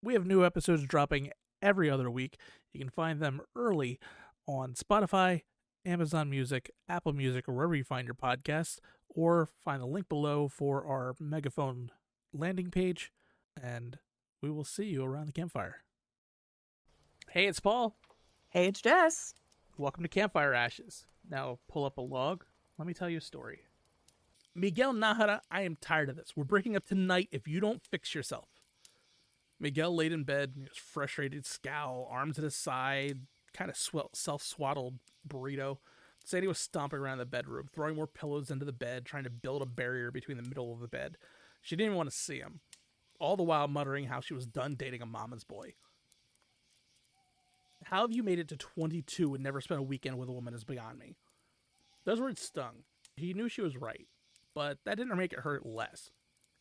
We have new episodes dropping every other week. You can find them early on Spotify, Amazon Music, Apple Music, or wherever you find your podcasts, or find the link below for our Megaphone landing page, and we will see you around the campfire. Hey, it's Paul. Hey, it's Jess. Welcome to Campfire Ashes. Now pull up a log. Let me tell you a story. Miguel Nahara, I am tired of this. We're breaking up tonight if you don't fix yourself. Miguel laid in bed, his frustrated scowl, arms at his side, kind of self-swaddled burrito. Sadie was stomping around the bedroom, throwing more pillows into the bed, trying to build a barrier between the middle of the bed. She didn't even want to see him, all the while muttering how she was done dating a mama's boy. How have you made it to 22 and never spent a weekend with a woman is beyond me. Those words stung. He knew she was right, but that didn't make it hurt less.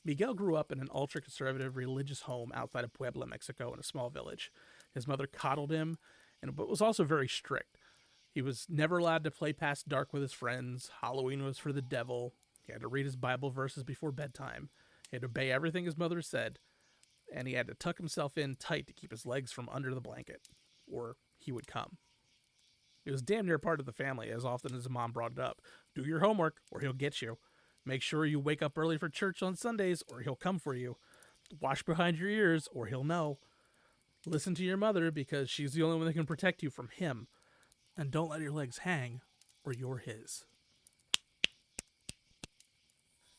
Miguel grew up in an ultra-conservative religious home outside of Puebla, Mexico, in a small village. His mother coddled him, but was also very strict. He was never allowed to play past dark with his friends. Halloween was for the devil. He had to read his Bible verses before bedtime. He had to obey everything his mother said, and he had to tuck himself in tight to keep his legs from under the blanket, or he would come. He was damn near part of the family, as often as his mom brought it up. Do your homework, or he'll get you. Make sure you wake up early for church on Sundays, or he'll come for you. Wash behind your ears, or he'll know. Listen to your mother, because she's the only one that can protect you from him. And don't let your legs hang, or you're his.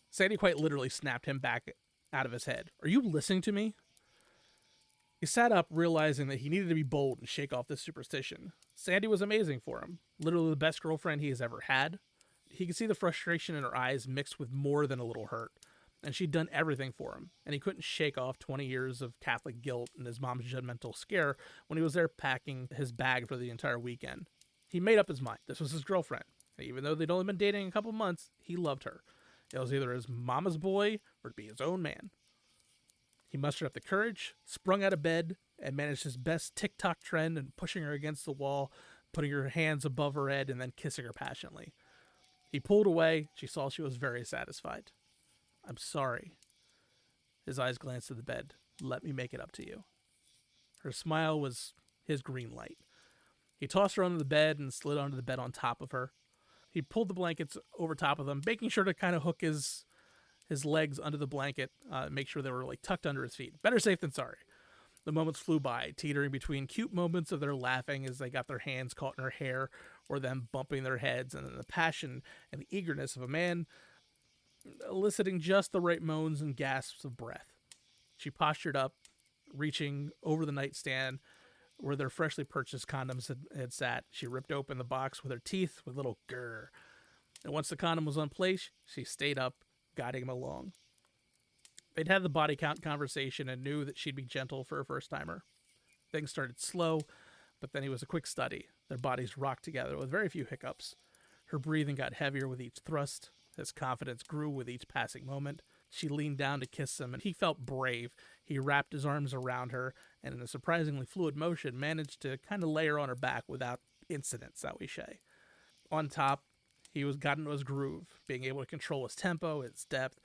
Sadie quite literally snapped him back out of his head. Are you listening to me? He sat up, realizing that he needed to be bold and shake off this superstition. Sandy was amazing for him. Literally the best girlfriend he has ever had. He could see the frustration in her eyes mixed with more than a little hurt. And she'd done everything for him, and he couldn't shake off 20 years of Catholic guilt and his mom's judgmental scare when he was there packing his bag for the entire weekend. He made up his mind. This was his girlfriend. And even though they'd only been dating a couple months, he loved her. It was either his mama's boy or to be his own man. He mustered up the courage, sprung out of bed, and managed his best TikTok trend and pushing her against the wall, putting her hands above her head, and then kissing her passionately. He pulled away. She saw she was very satisfied. I'm sorry. His eyes glanced at the bed. Let me make it up to you. Her smile was his green light. He tossed her onto the bed and slid onto the bed on top of her. He pulled the blankets over top of them, making sure to kind of hook his legs under the blanket, make sure they were like tucked under his feet. Better safe than sorry. The moments flew by, teetering between cute moments of their laughing as they got their hands caught in her hair, or them bumping their heads, and then the passion and the eagerness of a man eliciting just the right moans and gasps of breath. She postured up, reaching over the nightstand where their freshly purchased condoms had sat. She ripped open the box with her teeth with a little grrr. And once the condom was on place, she stayed up, guiding him along. They'd had the body count conversation and knew that she'd be gentle for a first-timer. Things started slow, but then he was a quick study. Their bodies rocked together with very few hiccups. Her breathing got heavier with each thrust. His confidence grew with each passing moment. She leaned down to kiss him, and he felt brave. He wrapped his arms around her, and in a surprisingly fluid motion, managed to kind of lay her on her back without incidents, shall we say. On top, he got into his groove, being able to control his tempo, his depth.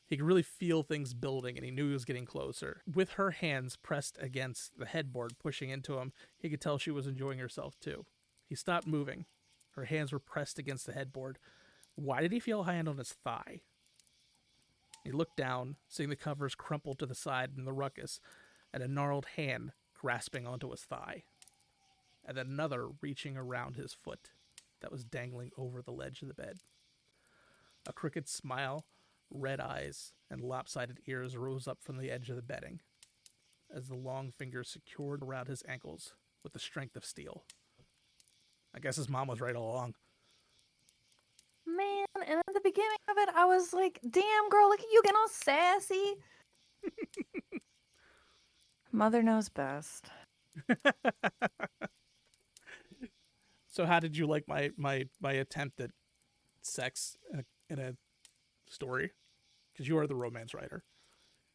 He could really feel things building, and he knew he was getting closer. With her hands pressed against the headboard, pushing into him, he could tell she was enjoying herself too. He stopped moving. Her hands were pressed against the headboard. Why did he feel a hand on his thigh? He looked down, seeing the covers crumpled to the side in the ruckus, and a gnarled hand grasping onto his thigh, and then another reaching around his foot that was dangling over the ledge of the bed. A crooked smile, red eyes, and lopsided ears rose up from the edge of the bedding as the long fingers secured around his ankles with the strength of steel. I guess his mom was right all along. Man, and at the beginning of it, I was like, damn, girl, look at you getting all sassy. Mother knows best. So how did you like my attempt at sex in a story? Because you are the romance writer.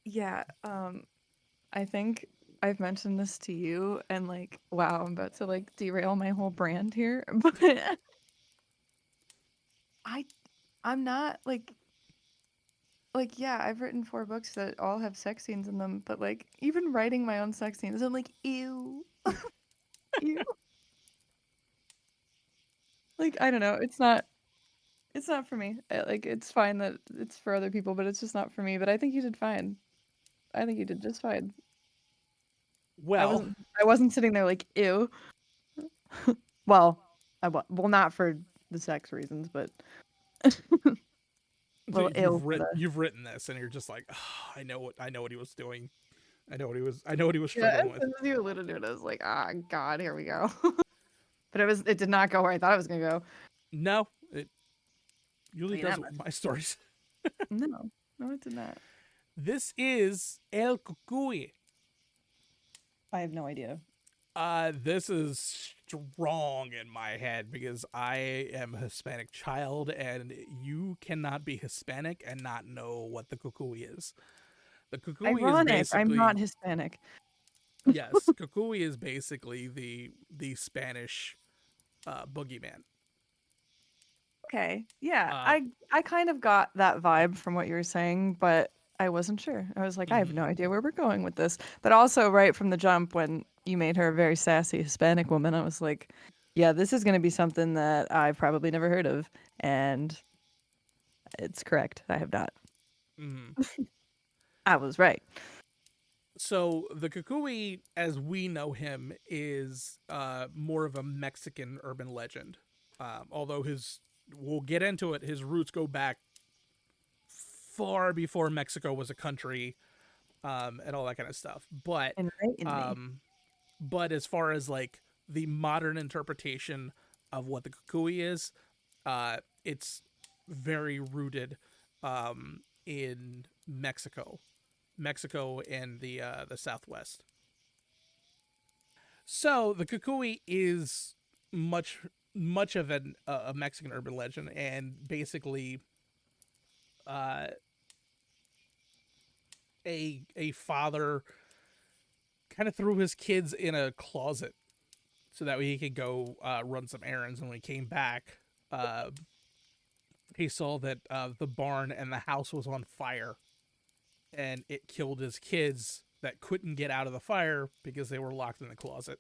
Yeah, I think I've mentioned this to you, and like, wow, I'm about to like derail my whole brand here, but I'm not like, like, yeah, I've written 4 books that all have sex scenes in them, but like even writing my own sex scenes, I'm like, ew, ew. Like, I don't know, it's not for me. Like, it's fine that it's for other people, but it's just not for me. But I think you did fine. I think you did just fine. I Well, wasn't I wasn't sitting there like, ew. Well, well, not for the sex reasons, but little ew for the you've written this, and you're just like, oh, I know what he was doing. I know what he was yeah. struggling As with. soon as you alluded to it, I was like, ah, God, here we go. But it did not go where I thought it was gonna go. No, it I usually mean, does that it with much. my stories. No, no, it did not. This is El Cucuy. I have no idea. This is strong in my head because I am a Hispanic child, and you cannot be Hispanic and not know what the Cucuy is. The Cucuy is Ironic. I'm not basically Hispanic. yes, Cucuy is basically the Spanish boogeyman. Okay. Yeah, Uh, I kind of got that vibe from what you were saying, but I wasn't sure. I was like, I have mhm. no idea where we're going with this. But also, right from the jump, when you made her a very sassy Hispanic woman, I was like, yeah, this is going to be something that I've probably never heard of. And it's correct. I have not. Mhm. I was right. So the Cucuy, as we know him, is more of a Mexican urban legend. Although we'll get into it, his roots go back far before Mexico was a country, and all that kind of stuff. Enlighten me. Um, but as far as like the modern interpretation of what the Cucuy is, it's very rooted in Mexico and the Southwest. So the Cucuy is much much of a Mexican urban legend, and basically uh, a father kind of threw his kids in a closet so that way he could go run some errands. And when he came back, uh, he saw that the barn and the house was on fire, and it killed his kids that couldn't get out of the fire because they were locked in the closet.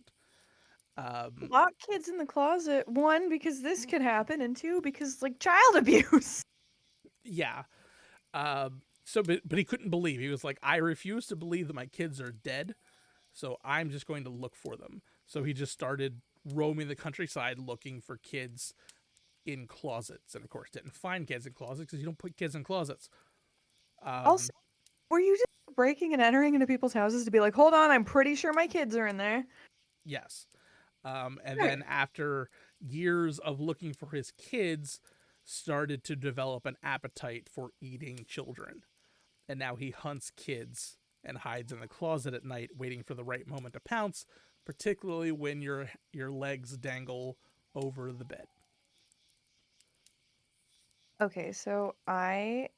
Um, Lock kids in the closet. One, because this could happen, and two, because like child abuse. yeah. But he couldn't believe. He was like, I refuse to believe that my kids are dead, so I'm just going to look for them. So he just started roaming the countryside looking for kids in closets, and of course didn't find kids in closets because you don't put kids in closets. Also, Um, were you just breaking and entering into people's houses to be like, hold on, I'm pretty sure my kids are in there? yes. And Sure. then after years of looking for his kids, started to develop an appetite for eating children. And now he hunts kids and hides in the closet at night, waiting for the right moment to pounce, particularly when your legs dangle over the bed. Okay, so I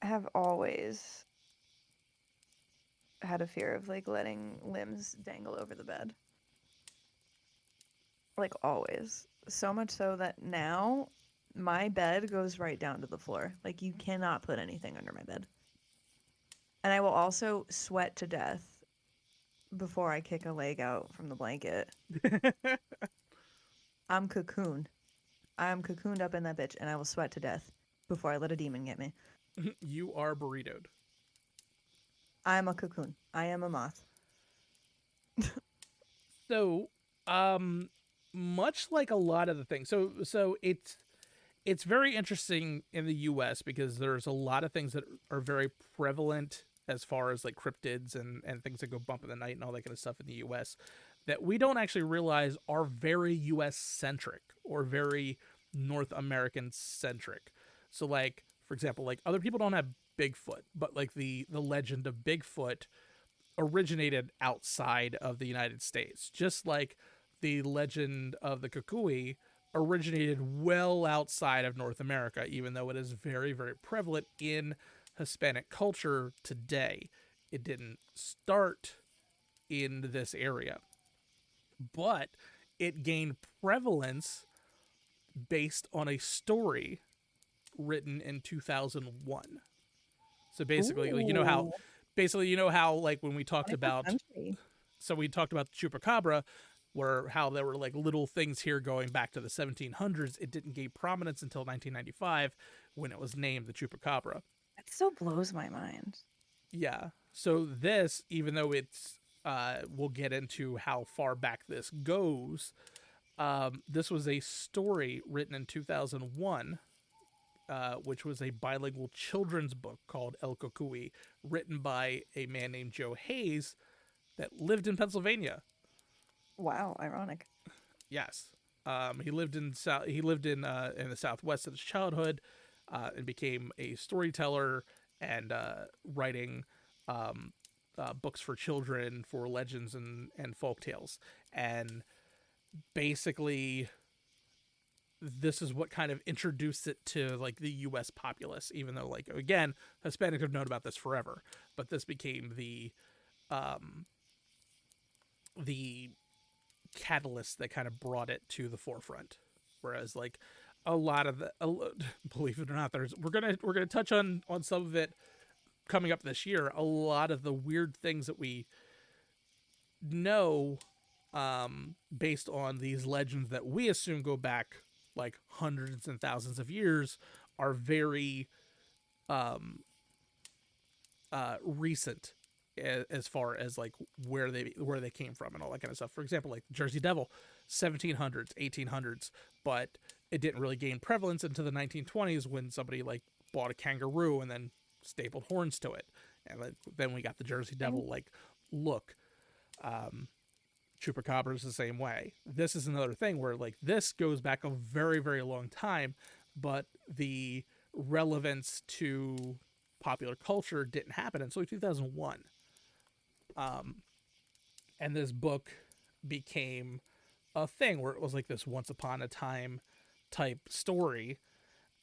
have always had a fear of like letting limbs dangle over the bed. Like always. So much so that now my bed goes right down to the floor. Like you cannot put anything under my bed. And I will also sweat to death before I kick a leg out from the blanket. I'm cocoon. I'm cocooned up in that bitch and I will sweat to death before I let a demon get me. You are burritoed. I am a cocoon. I am a moth. So, um, much like a lot of the things, so it's very interesting in the U.S. because there's a lot of things that are very prevalent as far as like cryptids and things that go bump in the night and all that kind of stuff in the U.S. that we don't actually realize are very U.S. centric or very North American centric. So, like for example, like other people don't have Bigfoot, but like the legend of Bigfoot originated outside of the United States, just like the legend of the Kukui originated well outside of North America, even though it is very, very prevalent in Hispanic culture today. It didn't start in this area, but it gained prevalence based on a story written in 2001. So basically, like Ooh, like when we talked 21st about, century. so we talked about the chupacabra, where how there were like little things here going back to the 1700s. It didn't gain prominence until 1995 when it was named the chupacabra. It still blows my mind. Yeah. So this, even though it's, we'll get into how far back this goes. This was a story written in 2001, which was a bilingual children's book called El Cucuy, written by a man named Joe Hayes that lived in Pennsylvania. Wow, ironic. Yes, he lived in in the Southwest in his childhood, and became a storyteller and writing books for children for legends and folk tales. And basically, this is what kind of introduced it to like the U.S. populace. Even though, like, again, Hispanics have known about this forever, but this became the catalyst that kind of brought it to the forefront. Whereas, like, a lot of believe it or not, we're gonna touch on some of it coming up this year. A lot of the weird things that we know, based on these legends that we assume go back like hundreds and thousands of years, are very recent, as far as like where they came from and all that kind of stuff. For example, like Jersey Devil, 1700s, 1800s, but it didn't really gain prevalence until the 1920s when somebody like bought a kangaroo and then stapled horns to it, and then we got the Jersey Devil like look. Chupacabra is the same way. This is another thing where like this goes back a very, very long time, but the relevance to popular culture didn't happen until 2001. And this book became a thing where it was like this once upon a time type story,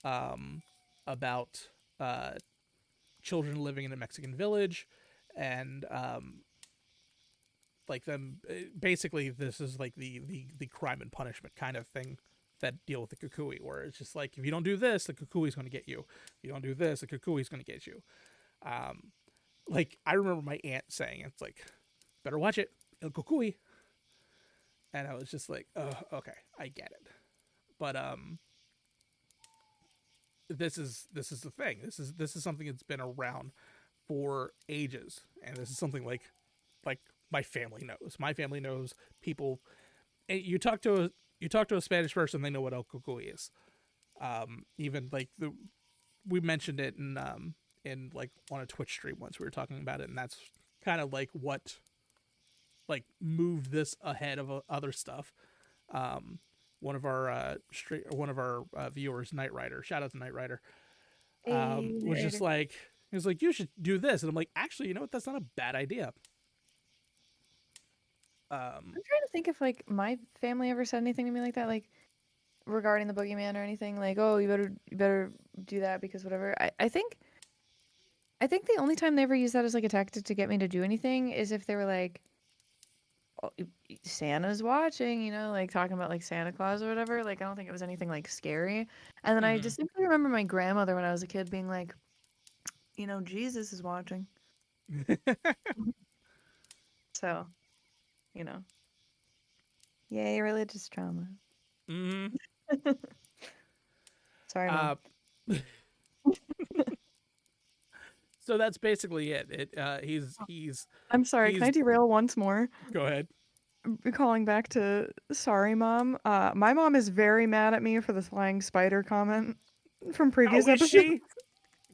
about children living in a Mexican village, and like them basically this is like the crime and punishment kind of thing that deal with the Cucuy, where it's just like, if you don't do this, the Cucuy is going to get you. If you don't do this, the Cucuy is going to get you. Like, I remember my aunt saying, it's like, better watch it, El Cucuy. And I was just like, oh, okay, I get it. But this is the thing. This is something that's been around for ages, and this is something like my family knows. My family knows people. You talk to a Spanish person, they know what El Cucuy is. Even like we mentioned it in like on a Twitch stream once. We were talking about it, and that's kind of like what like moved this ahead of other stuff. One of our viewers, Knight Rider, shout out to Knight Rider, Hey, was just like, he was like, you should do this, and I'm like, actually, you know what? That's not a bad idea. I'm trying to think if like my family ever said anything to me like that, like regarding the boogeyman or anything. Like, oh, you better do that because whatever. I think the only time they ever used that as like a tactic to get me to do anything is if they were like, oh, Santa's watching, like talking about like Santa Claus or whatever. Like, I don't think it was anything like scary. And then I Mm-hmm. distinctly remember my grandmother when I was a kid being like, Jesus is watching. So, you know, yay, religious trauma. Mm-hmm. Sorry, Mom. So that's basically it. He's I'm sorry, can I derail once more? go ahead. Calling back to sorry, Mom. My mom is very mad at me for the flying spider comment from previous Oh, is episodes. she?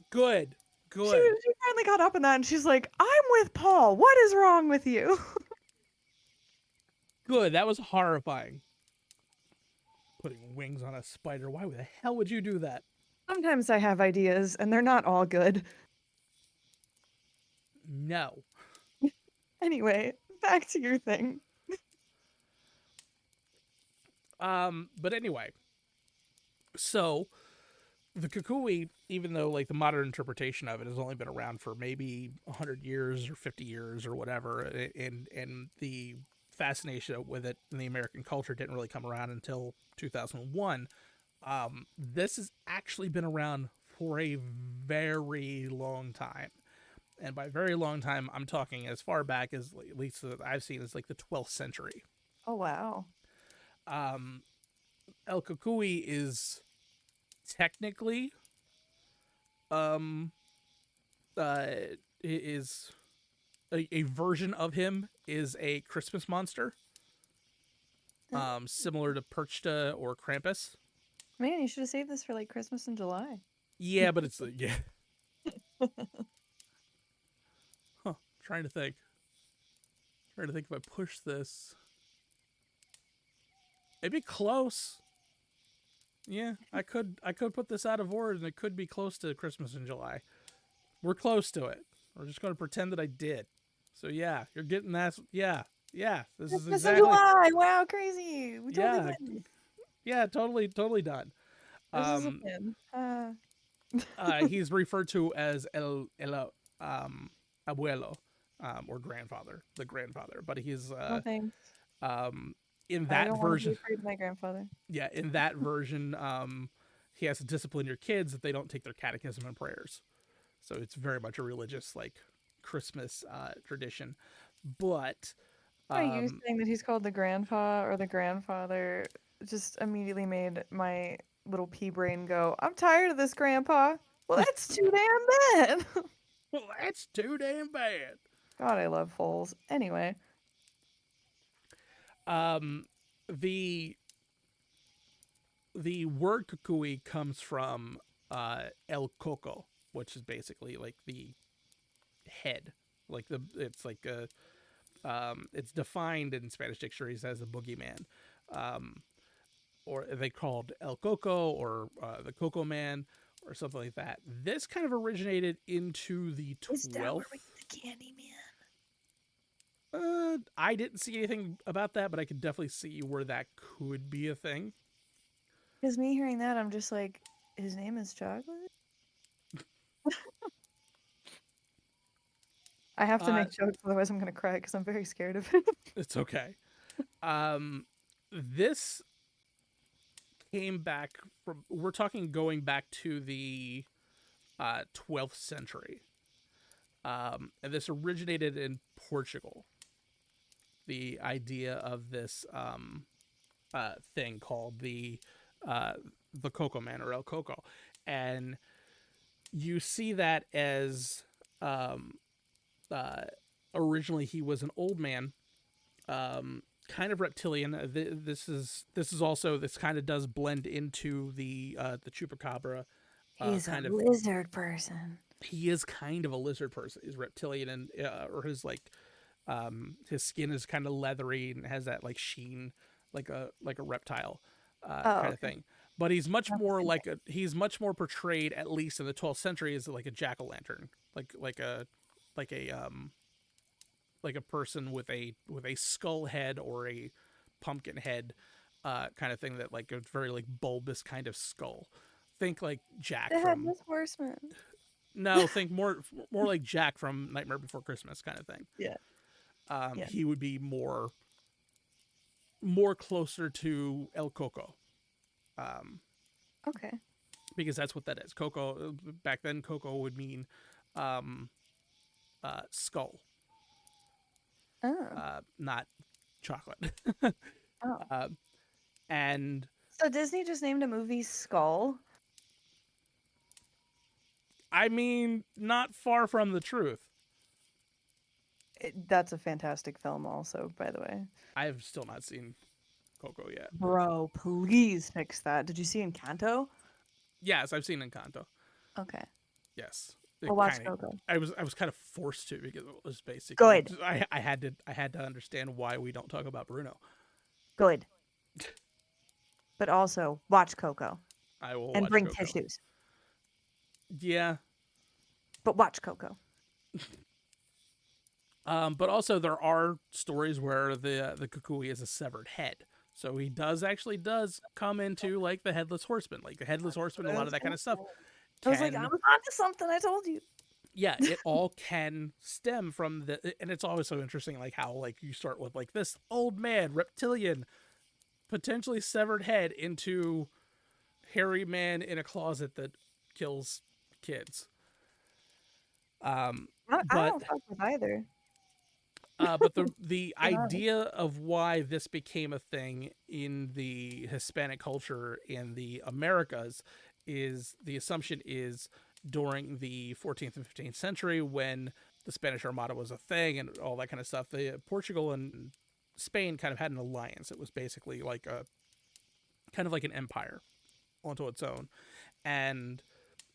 Good. She Good. finally got up in that and she's like, I'm with Paul. What is wrong with you? Good. That was horrifying. Putting wings on a spider. Why the hell would you do that? Sometimes I have ideas and they're not all good. No. Anyway, back to your thing. But anyway. So the Cucuy, even though like the modern interpretation of it has only been around for maybe 100 years or 50 years or whatever, and the fascination with it in the American culture didn't really come around until 2001. This has actually been around for a very long time. And by very long time, I'm talking as far back as, at least that I've seen, as like the 12th century. Oh wow. Um, El Kukui is technically um uh is a version of him is a Christmas monster, similar to Perchta or Krampus. Man, you should have saved this for like Christmas in July. Yeah, but it's yeah. Huh. Trying to think. Trying to think if I push this. It'd be close. Yeah, I could put this out of order and it could be close to Christmas in July. We're close to it. We're just gonna pretend that I did. So yeah, you're getting that. Yeah, yeah. This is Christmas in exactly. July. Wow, crazy. We totally Yeah, win. yeah, totally done. This is a win. He's referred to as el abuelo, or grandfather, the grandfather. But he's No thanks. in I that don't want to be version. afraid of my grandfather. Yeah, in that version, he has to discipline your kids if they don't take their catechism and prayers. So it's very much a religious, like, Christmas tradition. But Are you saying that he's called the grandpa or the grandfather just immediately made my little pea brain go, I'm tired of this, grandpa. Well, that's too damn bad. well, that's too damn bad. God, I love foals. Anyway. The word kukui comes from el coco, which is basically like the head. Like it's like a it's defined in Spanish dictionaries as the boogeyman. Or they called El Coco or the Coco Man or something like that. This kind of originated into the 12th. Is that where we get the candy man? I didn't see anything about that, but I could definitely see where that could be a thing. Because me hearing that, I'm just like, his name is Chocolate? I have to make jokes, otherwise I'm going to cry because I'm very scared of it. It's okay. This came back from, we're talking going back to the 12th century. And this originated in Portugal. The idea of this thing called the Coco Man or El Coco. And you see that as originally he was an old man, kind of reptilian. This kind of does blend into the chupacabra. He's kind a of lizard person. He is kind of a lizard person. He's reptilian, and or his like his skin is kind of leathery and has that like sheen, like a reptile kind of thing. But he's much more like he's much more portrayed, at least in the 12th century, as like a jack-o'-lantern, like a person with a skull head or a pumpkin head, kind of thing, that like a very like bulbous kind of skull. Think like Jack The from Headless Horseman. No, think more like Jack from Nightmare Before Christmas kind of thing. Yeah. Yeah. He would be more closer to El Coco. Okay. Because that's what that is. Coco, back then, Coco would mean skull. Oh. Not chocolate. Oh. And So Disney just named a movie Skull? I mean, not far from the truth. That's a fantastic film also, by the way. I've still not seen Coco yet. Bro, please fix that. Did you see Encanto? Yes, I've seen Encanto. Okay. Yes. Well, watch Coco. I was kind of forced to, because it was basically Good. I had to understand why we don't talk about Bruno. Good. But also watch Coco. I will and watch bring Coco. tissues. Yeah. But watch Coco. But also there are stories where the Kukui is a severed head. So he does come into like the Headless Horseman, like the Headless Horseman, a lot of that kind of stuff. I was like, I'm onto something, I told you. Yeah, it all can stem from and it's always so interesting, like how like you start with like this old man, reptilian, potentially severed head, into hairy man in a closet that kills kids. I But don't fuck with either. but the Being honest. idea of why this became a thing in the Hispanic culture in the Americas is the assumption is during the 14th and 15th century when the Spanish Armada was a thing and all that kind of stuff. Portugal and Spain kind of had an alliance. It was basically like a kind of like an empire onto its own. And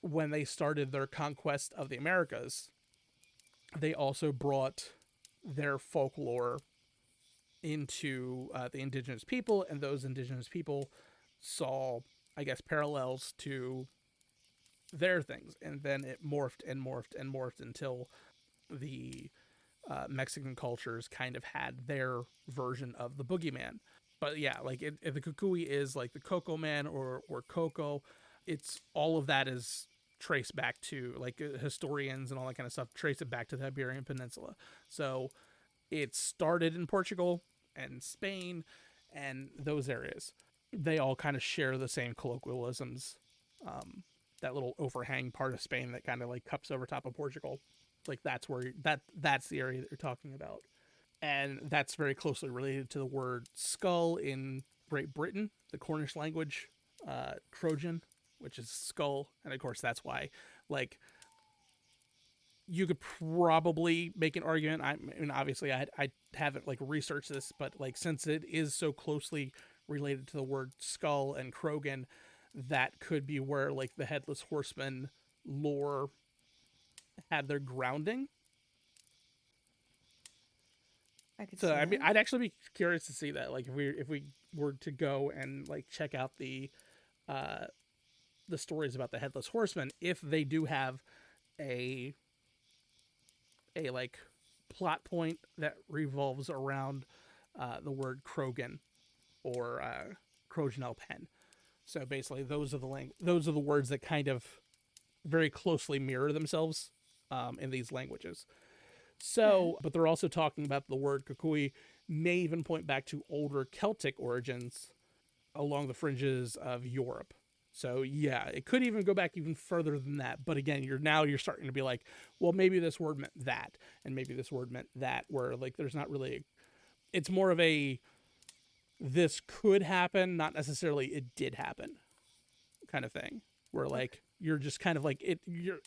when they started their conquest of the Americas, they also brought their folklore into the indigenous people, and those indigenous people saw, I guess, parallels to their things, and then it morphed and morphed and morphed until the Mexican cultures kind of had their version of the boogeyman. But yeah, like the Kukui is like the Coco Man or Coco. It's all of that is traced back to like historians and all that kind of stuff. Trace it back to the Iberian Peninsula. So it started in Portugal and Spain and those areas. They all kind of share the same colloquialisms. That little overhang part of Spain that kind of like cups over top of Portugal, like that's where that's the area that you're talking about, and that's very closely related to the word skull in Great Britain, the Cornish language, Trojan, which is skull, and of course that's why, like, you could probably make an argument. I mean, obviously, I haven't like researched this, but like since it is so closely related to the word skull and Krogan, that could be where like the headless horseman lore had their grounding. I could So see I mean, that. I'd actually be curious to see that. Like if we were to go and like check out uh, the stories about the headless horseman, if they do have a like plot point that revolves around the word Krogan or Krojanel pen. So basically, those are the words that kind of very closely mirror themselves in these languages. Yeah. So, but they're also talking about the word Kukui may even point back to older Celtic origins along the fringes of Europe. So yeah, it could even go back even further than that. But again, you're starting to be like, well, maybe this word meant that, and maybe this word meant that. Where like there's not really, it's more of a this could happen, not necessarily it did happen kind of thing. Where Okay. like you're just kind of like it. You're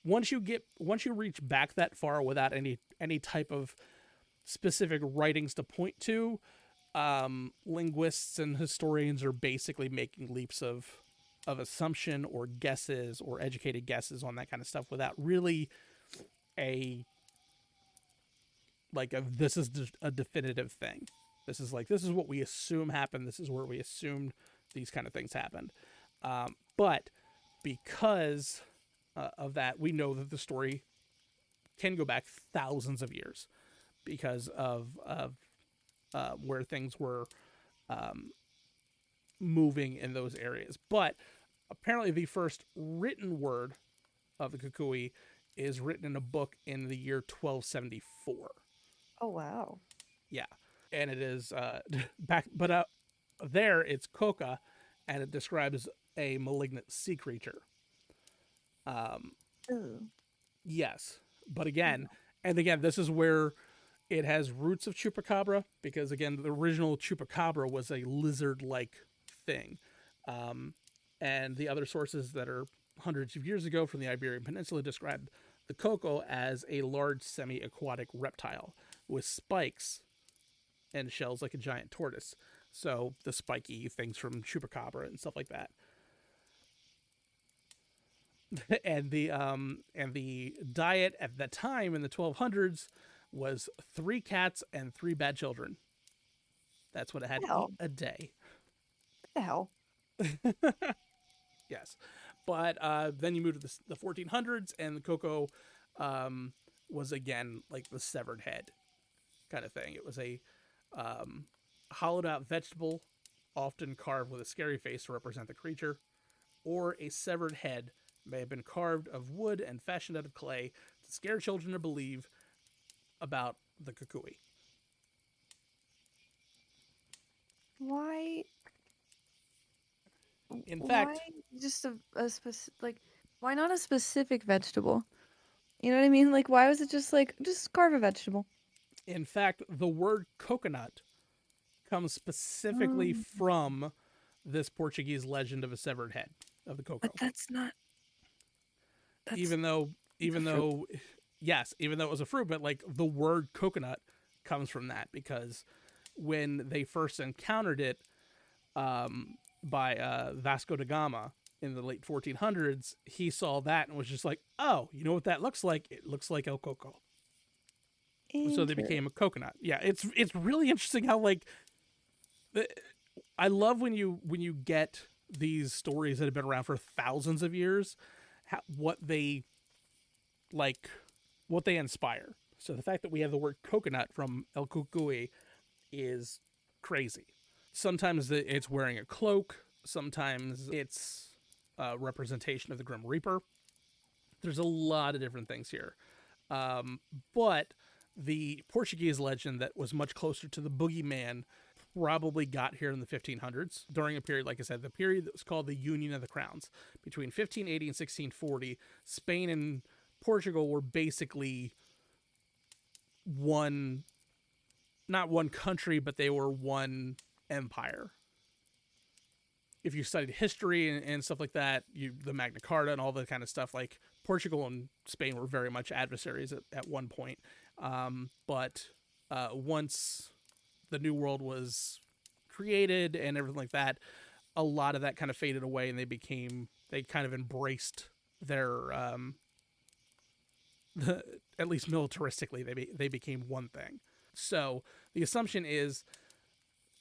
once you reach back that far without any type of specific writings to point to, linguists and historians are basically making leaps of assumption or guesses or educated guesses on that kind of stuff without really a like a this is a definitive thing. This is like this is what we assume happened. This is where we assumed these kind of things happened. But because of that, we know that the story can go back thousands of years because of where things were moving in those areas. But apparently, the first written word of the Kukui is written in a book in the year 1274. Oh wow. Yeah, and it is back, but there it's Coca, and it describes a malignant sea creature. Ooh. Yes, but again, and again, this is where it has roots of chupacabra because again, the original chupacabra was a lizard-like thing, and the other sources that are hundreds of years ago from the Iberian Peninsula describe the coco as a large semi-aquatic reptile with spikes and shells like a giant tortoise. So the spiky things from chupacabra and stuff like that. And the diet at the time in the 1200s was 3 cats and 3 bad children. That's what it had The to eat hell? a day. The hell? Yes, but then you move to the 1400s, and the cocoa was again like the severed head kind of thing. It was a hollowed out vegetable, often carved with a scary face to represent the creature, or a severed head may have been carved of wood and fashioned out of clay to scare children to believe about the kukui. Why? In Why fact, just a specific like? Why not a specific vegetable? You know what I mean? Like, why was it just like, just carve a vegetable? In fact, the word coconut comes specifically Oh, from this Portuguese legend of a severed head of the but cocoa. that's not, that's, Even though, it's a even fruit. though, yes, even though it was a fruit, but like the word coconut comes from that because when they first encountered it, by Vasco da Gama in the late 1400s, he saw that and was just like, "Oh, you know what that looks like? It looks like El Coco." So they Interesting. became a coconut. Yeah, it's really interesting how like I love when you get these stories that have been around for thousands of years, what they like, what they inspire. So the fact that we have the word coconut from El Cucuy is crazy. Sometimes it's wearing a cloak. Sometimes it's a representation of the Grim Reaper. There's a lot of different things here. But the Portuguese legend that was much closer to the boogeyman probably got here in the 1500s during a period, like I said, the period that was called the Union of the Crowns. Between 1580 and 1640, Spain and Portugal were basically one, not one country, but they were one empire. If you studied history and stuff like that, the Magna Carta and all that kind of stuff, like Portugal and Spain were very much adversaries at one point. But once the New World was created and everything like that, a lot of that kind of faded away, and they kind of embraced their at least militaristically they became one thing. So the assumption is,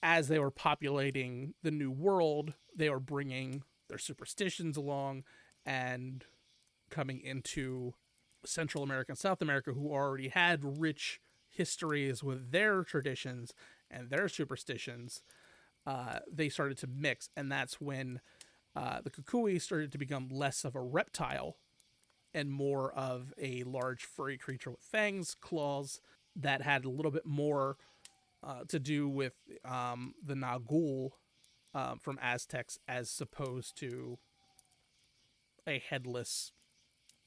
as they were populating the New World, they were bringing their superstitions along and coming into Central America and South America, who already had rich histories with their traditions and their superstitions. They started to mix, and that's when the kukui started to become less of a reptile and more of a large furry creature with fangs, claws, that had a little bit more to do with the Nagul from Aztecs, as opposed to a headless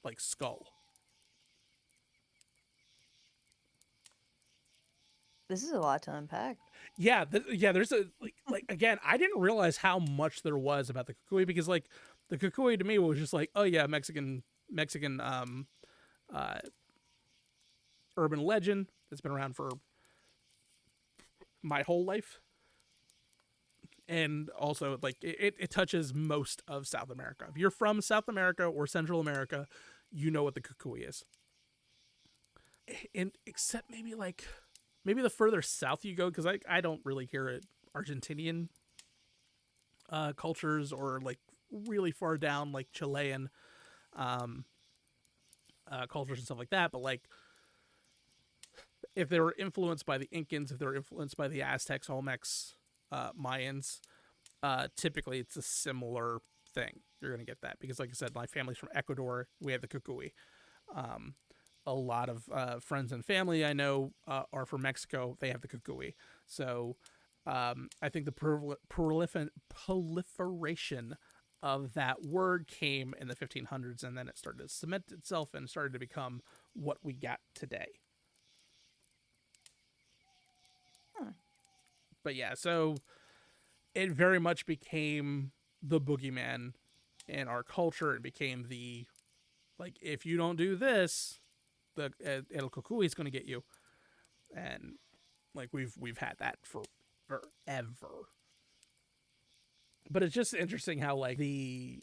like skull. This is a lot to unpack. Yeah, yeah. There's a like again. I didn't realize how much there was about the kukui, because like the kukui to me was just like, oh yeah, Mexican uh, urban legend that's been around for my whole life. And also like it touches most of South America. If you're from South America or Central America, you know what the kukui is. And except maybe the further south you go, because I don't really hear it Argentinian cultures, or like really far down like Chilean um, cultures and stuff like that. But like if they were influenced by the Incans, if they were influenced by the Aztecs, Olmecs, Mayans, typically it's a similar thing. You're gonna get that because, like I said, my family's from Ecuador. We have the kukui. Um, a lot of friends and family I know are from Mexico. They have the kukui. So I think the proliferation of that word came in the 1500s, and then it started to cement itself and started to become what we got today. Huh. But yeah, so it very much became the boogeyman in our culture. It became the, like, if you don't do this, the El Kukui is going to get you. And like we've had that for forever. But it's just interesting how like the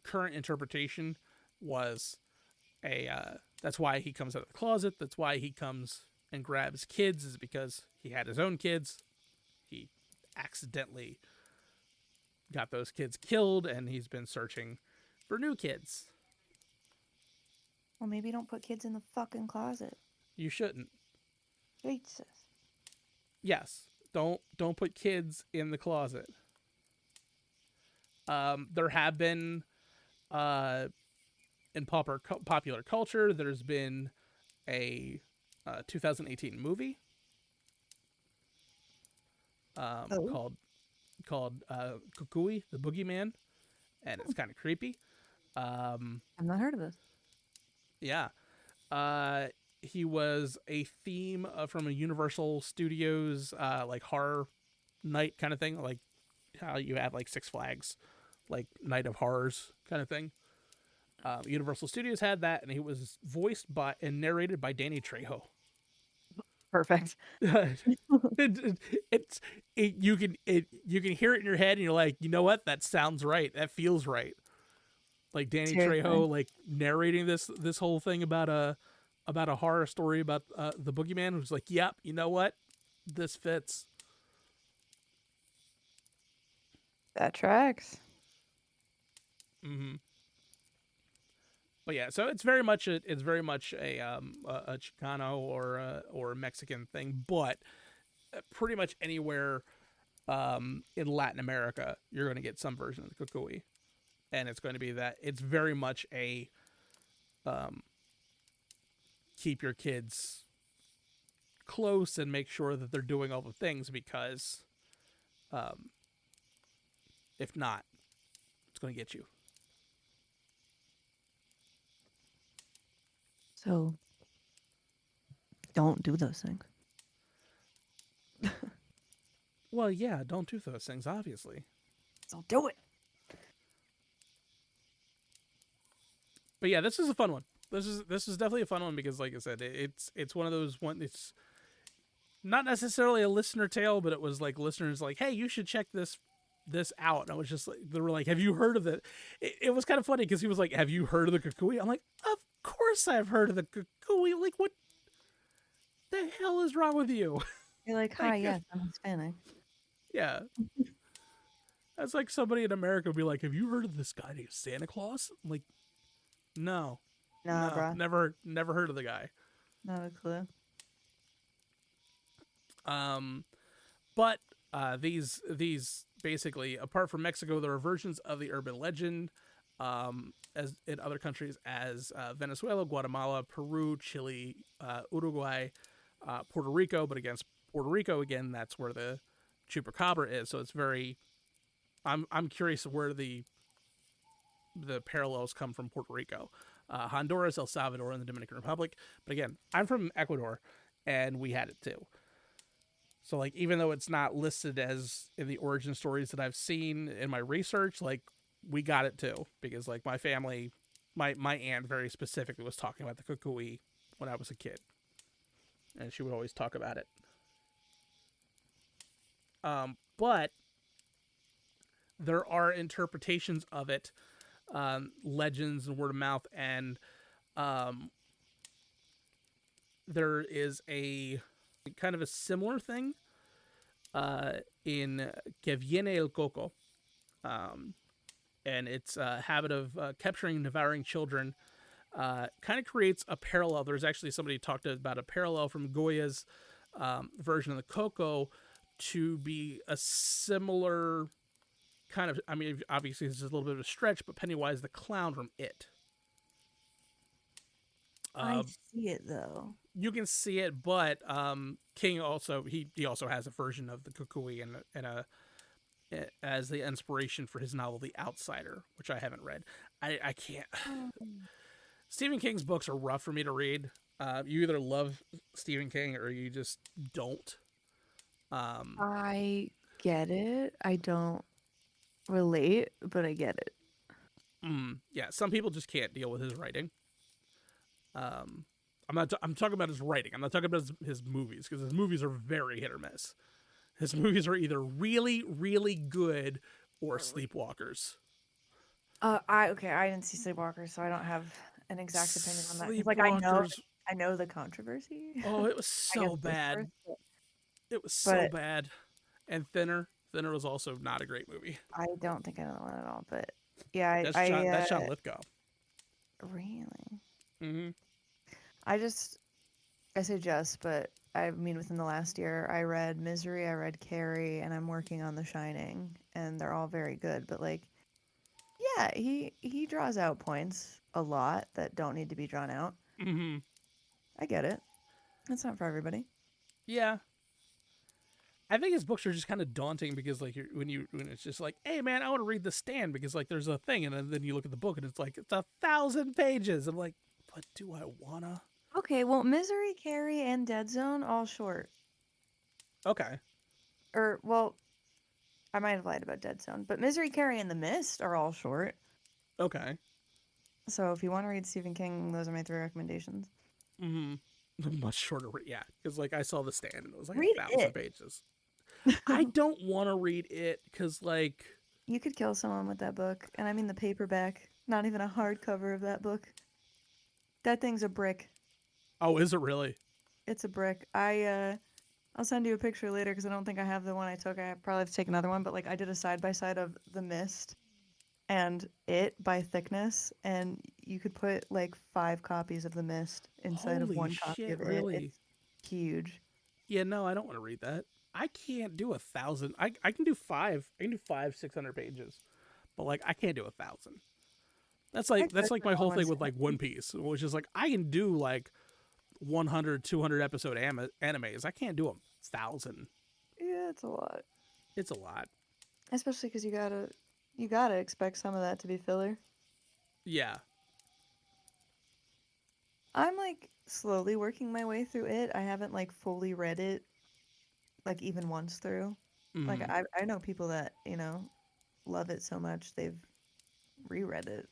current interpretation was a that's why he comes out of the closet. That's why he comes and grabs kids, is because he had his own kids. He accidentally got those kids killed, and he's been searching for new kids. Well, maybe don't put kids in the fucking closet. You shouldn't. Jesus. Yes, don't put kids in the closet. There have been in popular culture. There's been a 2018 movie Oh. called Kukui, the Boogeyman, and it's kind of creepy. I've not heard of this. Yeah. Uh, he was a theme from a Universal Studios like horror night kind of thing, like how you have like Six Flags, like Night of Horrors kind of thing. Universal Studios had that, and he was voiced by and narrated by Danny Trejo. Perfect. it, it's you can hear it in your head, and you're like, you know what? That sounds right. That feels right. Like Danny Seriously. Trejo, like narrating this whole thing about a horror story about the boogeyman. Was like, yep, you know what? This fits. That tracks. Mm-hmm. But yeah, so it's very much a Chicano or a Mexican thing, but pretty much anywhere in Latin America, you're going to get some version of the kukui, and it's going to be that it's very much a um, keep your kids close and make sure that they're doing all the things because um, if not, it's going to get you. So don't do those things. Well, yeah, don't do those things, obviously. Don't do it. But yeah, this is a fun one. This is definitely a fun one because, like I said, it's one of those one. It's not necessarily a listener tale, but it was like listeners like, hey, you should check this out. And I was just like, they were like, have you heard of it? It was kind of funny because he was like, have you heard of the kukui? I'm like, of course I've heard of the kukui. Like, what the hell is wrong with you? You're like, hi, Like, yes, I'm Hispanic. yeah. That's like somebody in America would be like, have you heard of this guy named Santa Claus? I'm like, no, Nah, no, bruh. never heard of the guy. Not a clue. Um, but these basically, apart from Mexico, there are versions of the urban legend as in other countries as Venezuela, Guatemala, Peru, Chile, Uruguay, Puerto Rico. But against Puerto Rico, again, that's where the chupacabra is. So it's very. I'm curious where the parallels come from Puerto Rico, Honduras, El Salvador, and the Dominican Republic. But again, I'm from Ecuador, and we had it too. So like, even though it's not listed as in the origin stories that I've seen in my research, like we got it too because like my family, my aunt very specifically was talking about the kukui when I was a kid, and she would always talk about it. But there are interpretations of it, legends and word of mouth, and um, there is a kind of a similar thing in Que Viene el Coco, um, and its habit of capturing and devouring children kind of creates a parallel. There's actually somebody talked about a parallel from Goya's version of the Coco to be a similar kind of. I mean, obviously this is a little bit of a stretch, but Pennywise the clown from It. I Uh, see it though. you can see it, but King also he also has a version of the Kukui and a as the inspiration for his novel The Outsider, which I haven't read. I can't. Stephen King's books are rough for me to read. You either love Stephen King or you just don't. Um, I get it. I don't relate, but I get it. yeah, some people just can't deal with his writing. Um, I'm talking about his writing. I'm not talking about his movies because his movies are very hit or miss. His movies are either really, really good or sleepwalkers. I didn't see Sleepwalker, so I don't have an exact opinion on that. Because like Sleepwalkers. I know the controversy. Oh, it was I guess so bad. whispers, It was so but bad. And Thinner. Thinner was also not a great movie. I don't think I know that one at all. But yeah, That's John Lithgow. really, Mm-hmm. I just I say just, but I mean within the last year, I read Misery, I read Carrie, and I'm working on The Shining, and they're all very good. But like, yeah, he draws out points a lot that don't need to be drawn out. Mm-hmm. I get it. It's not for everybody. Yeah. I think his books are just kind of daunting because like when it's just like, hey man, I want to read The Stand because like there's a thing, and then you look at the book and it's like it's 1,000 pages. I'm like, but do I wanna? Okay, well, Misery, Carrie, and Dead Zone all short. Okay, Or well, I might have lied about Dead Zone, but Misery, Carrie, and The Mist are all short. okay. So if you want to read Stephen King, those are my 3 recommendations. Mm-hmm. Much shorter, yeah. Because like I saw The Stand and it was like Read 1,000 it. pages. I don't want to read it because like, You could kill someone with that book, and I mean the paperback, not even a hardcover of that book. That thing's a brick. oh, is it really? It's a brick. I'll send you a picture later because I don't think I have the one I took. I probably have to take another one, but like I did a side by side of The Mist and it by thickness, and you could put like 5 copies of The Mist inside of Holy one copy shit! of it. Really? It's huge. Yeah. No, I don't want to read that. I can't do 1,000. I can do five. I can do five 600 pages, but like I can't do 1,000. I That's could like for my whole thing almost with like One Piece, which is like I can do like 100, 200 episode animes. I can't do 1,000. yeah, it's a lot. It's a lot. Especially because you gotta expect some of that to be filler. Yeah. I'm like slowly working my way through it. I haven't like fully read it like even once through. Like Mm. I know people that, love it so much they've reread it.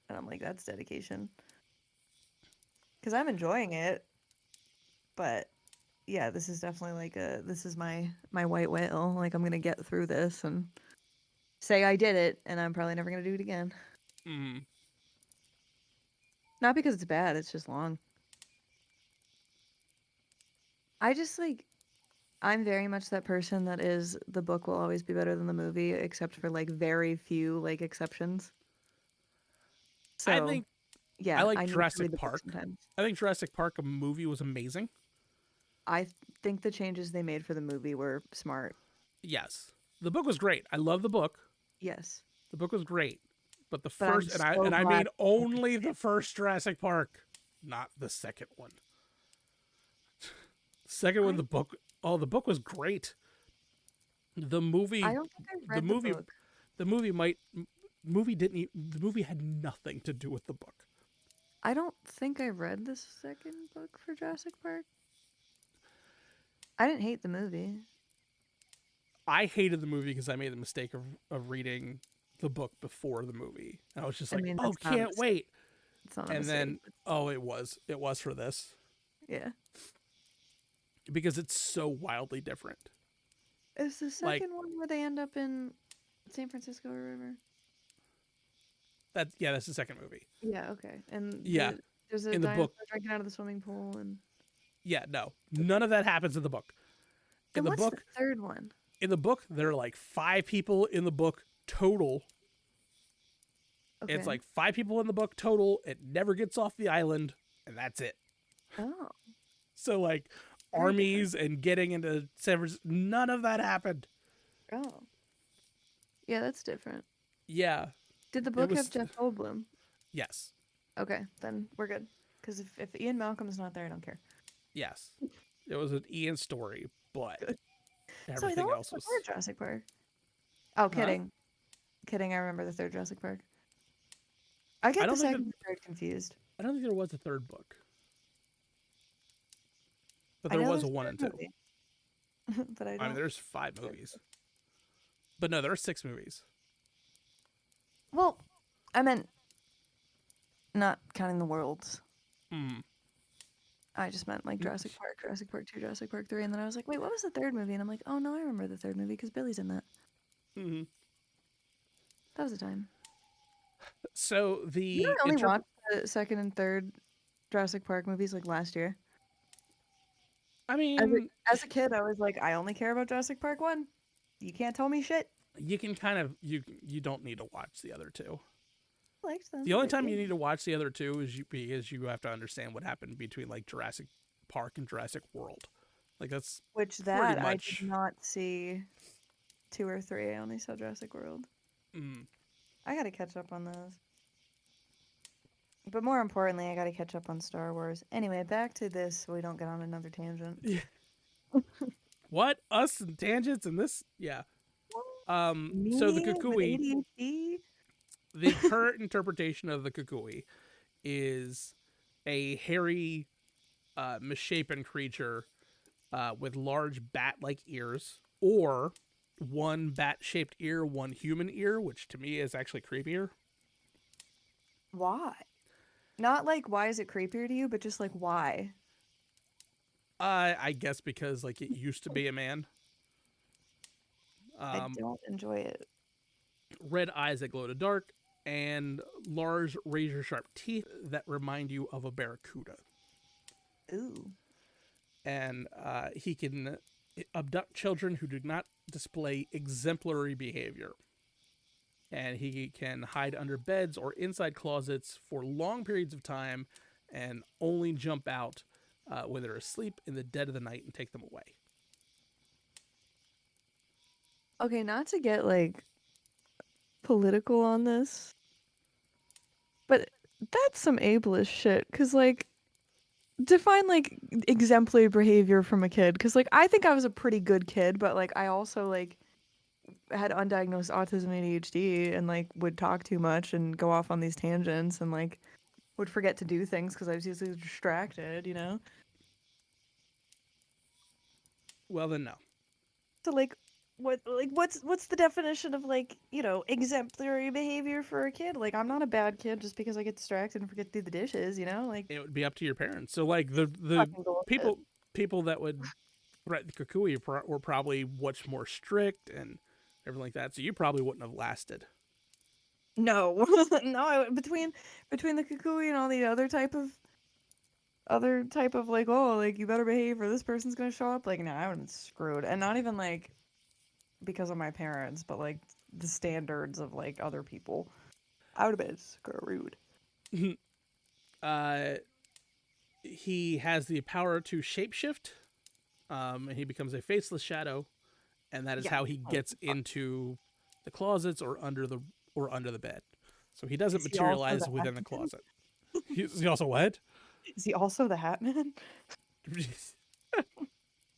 And I'm like, that's dedication. Because I'm enjoying it, but yeah, this is definitely like this is my white whale. Like I'm gonna get through this and say I did it, and I'm probably never gonna do it again. Mm. Not because it's bad, it's just long. I just like I'm very much that person that is the book will always be better than the movie, except for like very few like exceptions. I So think I yeah, like I need to read Jurassic the book Park. sometimes. I think Jurassic Park a movie was amazing. I think the changes they made for the movie were smart. Yes. The book was great. I love the book. Yes, The book was great. But the but I'm first so and I glad. mean only the first Jurassic Park, not the second one. The second one I the book the book was great. The I movie don't think I the read the movie book. the movie might movie didn't the movie had nothing to do with the book. I don't think I read the second book for Jurassic Park. I didn't hate the movie. I hated the movie because I made the mistake of reading the book before the movie. And I was just I like, mean, "Oh, that's not a can't mistake. wait." It's not a And mistake. then oh, it was for this Yeah. because it's so wildly different. Is the Like second one where they end up in San Francisco or whatever? that yeah, that's the second movie. Yeah, okay. And Yeah, there's a in the dinosaur book. drinking out of the swimming pool and Yeah, no. okay. None of that happens in the book. In Then the what's the book, third one? there are like 5 people in the book total. It's Okay. like 5 people in the book total. It never gets off the island and that's it. Oh, So like very different. armies and getting into San Francisco, none of that happened. Oh. Yeah, that's different. Yeah, Did the it book have was Jeff Goldblum? yes. Okay, then we're good. Because if Ian Malcolm's not there, I don't care. Yes. It was an Ian story, but Good. So the everything one else the was third Jurassic Park. Oh, huh? kidding. Kidding, I remember the third Jurassic Park. I I get the don't think second and third confused. I don't think there was a third book. But I there know was there's a a 1 third and 2. movie, but I I mean don't. there's 5 movies. But no, there are 6 movies. Well, I meant not counting the worlds. Mm. I just meant like Jurassic Park 2, Jurassic Park 3, and then I was like, wait, what was the third movie? And I'm like, oh no, I remember the third movie because Billy's in that. Mm-hmm. That was a time. So You know, the I only watched the second and third Jurassic Park movies like last year. I As mean, as a kid, I was like, I only care about Jurassic Park 1. You can't tell me shit. you can kind of you don't need to watch the other two. I liked them. The only They're time you good. need to watch the other two is because you have to understand what happened between like Jurassic Park and Jurassic World. Like that's Which pretty that I did much. not see 2 or 3. I only saw Jurassic World. Mm, I gotta catch up on those. But more importantly, I gotta catch up on Star Wars. Anyway, back to this so we don't get on another tangent. what? Us and tangents and this, yeah. So the Me with kukui, ADHD? the current interpretation of the kukui is a hairy, misshapen creature with large bat-like ears, or one bat-shaped ear, one human ear, which to me is actually creepier. Why? Not like why is it creepier to you, but just like why? I guess because like it used to be a man. I Um, don't enjoy it. Red eyes that glow in the dark, and large razor sharp teeth that remind you of a barracuda. Ooh. And he can abduct children who do not display exemplary behavior. And he can hide under beds or inside closets for long periods of time and only jump out when they're asleep in the dead of the night and take them away. Okay, not to get like political on this, but that's some ableist shit. Cause like define like exemplary behavior from a kid. Cause like I think I was a pretty good kid, but like I also like had undiagnosed autism and ADHD and like would talk too much and go off on these tangents and like would forget to do things because I was easily distracted, you know? Well, then, no. So what's the definition of like, you know, exemplary behavior for a kid? Like I'm not a bad kid just because I get distracted and forget to do the dishes, you know? Like It would be up to your parents. So, like, the fucking bullshit. people that would threaten the kukui were probably much more strict and everything like that. So, you probably wouldn't have lasted. No. No, between the kukui and all the other type of like, oh, like you better behave or this person's gonna show up. Like, no, I would have been screwed. And not even like because of my parents, but like the standards of like other people. I would have been screwed. uh, he has the power to shapeshift, and he becomes a faceless shadow, and that is Yeah. how he Oh, gets into the closets or under the bed. So he doesn't is he also materialize the within the Hat Man? closet. He also what? Is he also the Hat Man?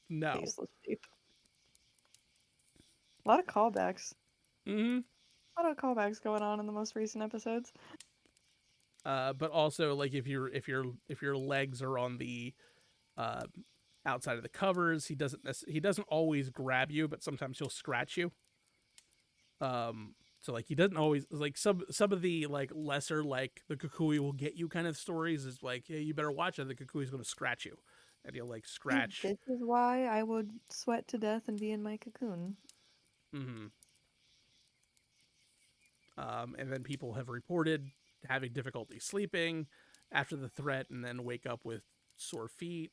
No. Faceless shape. A lot of callbacks. Hmm. A lot of callbacks going on in the most recent episodes. But also like if your legs are on the uh, outside of the covers, he doesn't always grab you, but sometimes he'll scratch you. So like he doesn't always like some of the like lesser like the kukui will get you kind of stories is like, yeah, you better watch it. The kukui's going to scratch you, and he'll like scratch. This is why I would sweat to death and be in my cocoon. Hmm. And then people have reported having difficulty sleeping after the threat, and then wake up with sore feet,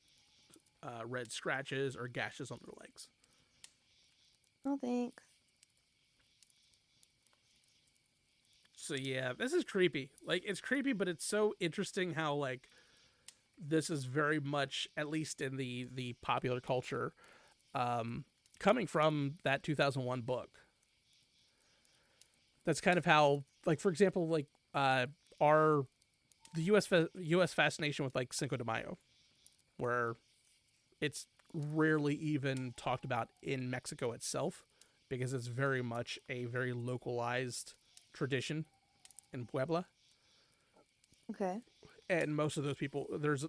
red scratches, or gashes on their legs. Oh, thanks. So yeah, this is creepy. Like it's creepy, but it's so interesting how like this is very much, at least in the popular culture, coming from that 2001 book. That's kind of how, like for example, like our the U.S. fascination with like Cinco de Mayo, where it's rarely even talked about in Mexico itself because it's very much a very localized tradition in Puebla. Okay. And most of those people, there's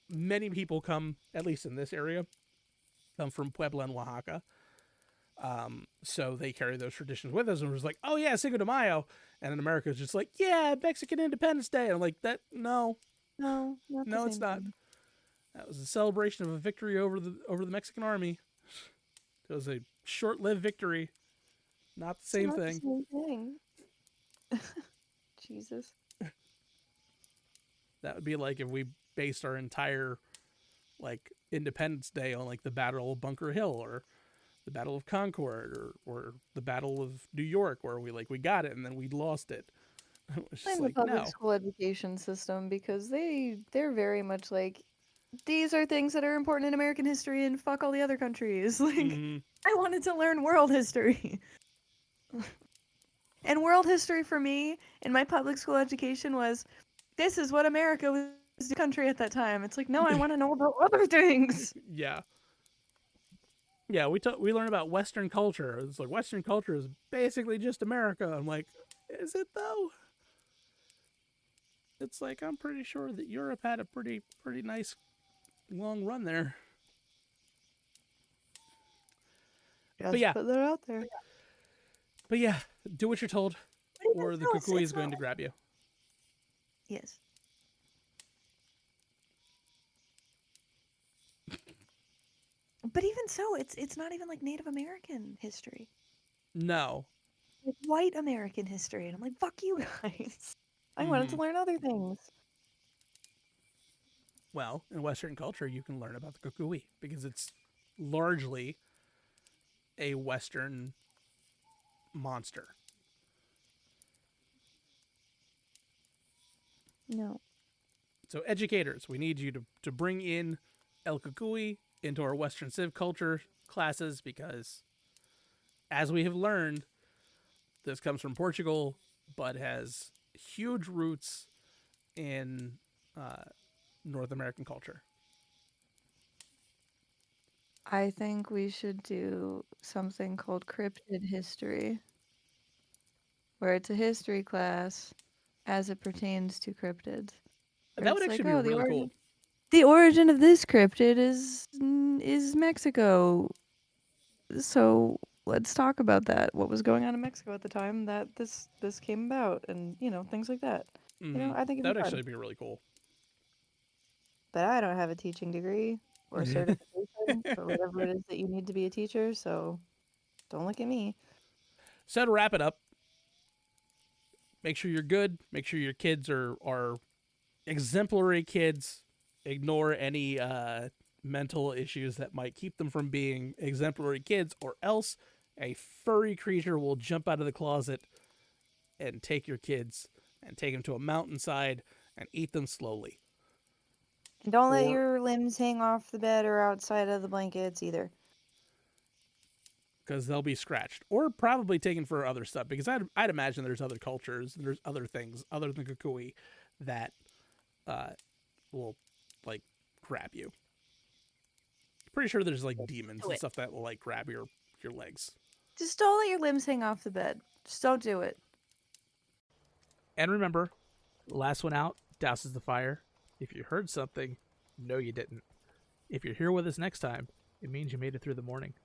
many people come, at least in this area, come from Puebla and Oaxaca. So they carry those traditions with us, and we're just like, oh yeah, Cinco de Mayo, and in America it's just like, yeah, Mexican Independence Day. And I'm like, that no, No, not the no, it's same not. thing. That was a celebration of a victory over the Mexican army. It was a short-lived victory, not the It's same not the thing. same thing. Jesus. That would be like if we based our entire like Independence Day on like the Battle of Bunker Hill or the Battle of Concord or the Battle of New York, where we got it and then we lost it. It's just Blame the like public no. school education system because they're very much like these are things that are important in American history and fuck all the other countries. Like Mm-hmm. I wanted to learn world history. And world history for me in my public school education was this is what America was the country at that time. It's like, no, I want to know about other things. Yeah. Yeah, we learn about Western culture. It's like Western culture is basically just America. I'm like, is it though? It's like I'm pretty sure that Europe had a pretty nice long run there. But Just yeah, put that out there. but yeah, do what you're told, But even or the so, kukui is it's going not to like grab you. yes. But even so, it's not even like Native American history. No. Like white American history. And I'm like, fuck you guys. I wanted Mm-hmm. to learn other things. Well, in Western culture, you can learn about the kukui because it's largely a Western monster. No. So, educators, we need you to bring in El Kukui into our Western Civ culture classes because, as we have learned, this comes from Portugal, but has huge roots in uh, North American culture. I think we should do something called cryptid history, where it's a history class as it pertains to cryptids. Where That would it's actually like, be oh, really cool. the origin of this cryptid is Mexico. So let's talk about that. What was going on in Mexico at the time that this came about, and things like that. Mm-hmm. I think it'd That be would fun. actually be really cool. But I don't have a teaching degree or certification or whatever it is that you need to be a teacher, so don't look at me. So to wrap it up, make sure you're good. Make sure your kids are exemplary kids. Ignore any mental issues that might keep them from being exemplary kids, or else a furry creature will jump out of the closet and take your kids and take them to a mountainside and eat them slowly. And don't let Or your limbs hang off the bed or outside of the blankets either. because they'll be scratched, or probably taken for other stuff. Because I'd imagine there's other cultures, there's other things other than kukui that uh, will like grab you. Pretty sure there's like demons Do and it. stuff that will like grab your legs. Just don't let your limbs hang off the bed. Just don't do it. And remember, last one out douses the fire. If you heard something, no, you didn't. If you're here with us next time, it means you made it through the morning.